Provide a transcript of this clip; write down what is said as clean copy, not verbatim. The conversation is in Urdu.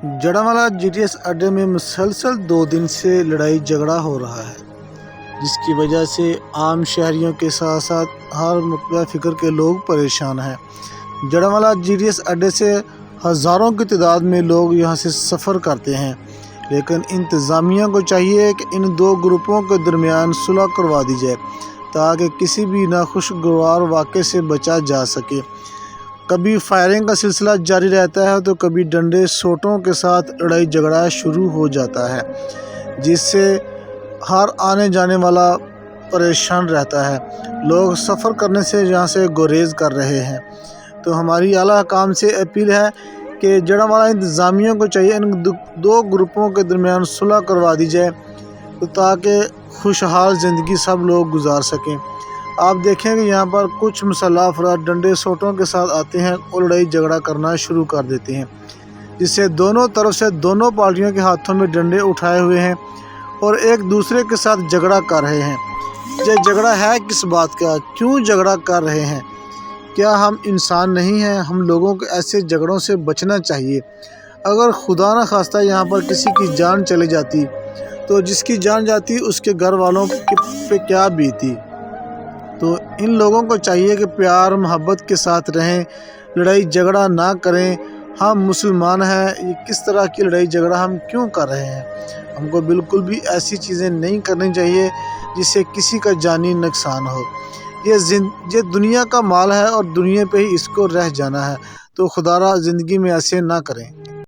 جڑامالہ GTS اڈے میں مسلسل 2 دن سے لڑائی جھگڑا ہو رہا ہے، جس کی وجہ سے عام شہریوں کے ساتھ ساتھ ہر مطلع فکر کے لوگ پریشان ہیں۔ جڑامالہ GTS اڈے سے ہزاروں کی تعداد میں لوگ یہاں سے سفر کرتے ہیں، لیکن انتظامیہ کو چاہیے کہ ان 2 گروپوں کے درمیان صلح کروا دی جائے تاکہ کسی بھی ناخوشگوار واقعے سے بچا جا سکے۔ کبھی فائرنگ کا سلسلہ جاری رہتا ہے تو کبھی ڈنڈے سوٹوں کے ساتھ لڑائی جھگڑا شروع ہو جاتا ہے، جس سے ہر آنے جانے والا پریشان رہتا ہے۔ لوگ سفر کرنے سے یہاں سے گریز کر رہے ہیں۔ تو ہماری اعلیٰ حکام سے اپیل ہے کہ جڑامالہ انتظامیہ کو چاہیے ان 2 گروپوں کے درمیان صلح کروا دی جائے تاکہ خوشحال زندگی سب لوگ گزار سکیں۔ آپ دیکھیں کہ یہاں پر کچھ مسلح افراد ڈنڈے سوٹوں کے ساتھ آتے ہیں اور لڑائی جھگڑا کرنا شروع کر دیتے ہیں، جس سے دونوں طرف سے دونوں پارٹیوں کے ہاتھوں میں ڈنڈے اٹھائے ہوئے ہیں اور ایک دوسرے کے ساتھ جھگڑا کر رہے ہیں۔ یہ جھگڑا ہے کس بات کا؟ کیوں جھگڑا کر رہے ہیں؟ کیا ہم انسان نہیں ہیں؟ ہم لوگوں کو ایسے جھگڑوں سے بچنا چاہیے۔ اگر خدا نہ خواستہ یہاں پر کسی کی جان چلی جاتی تو جس کی جان جاتی اس کے گھر والوں پہ کیا بیتی؟ تو ان لوگوں کو چاہیے کہ پیار محبت کے ساتھ رہیں، لڑائی جھگڑا نہ کریں۔ ہم مسلمان ہیں، یہ کس طرح کی لڑائی جھگڑا ہم کیوں کر رہے ہیں؟ ہم کو بالکل بھی ایسی چیزیں نہیں کرنی چاہیے جس سے کسی کا جانی نقصان ہو۔ یہ دنیا کا مال ہے اور دنیا پہ ہی اس کو رہ جانا ہے، تو خدا را زندگی میں ایسے نہ کریں۔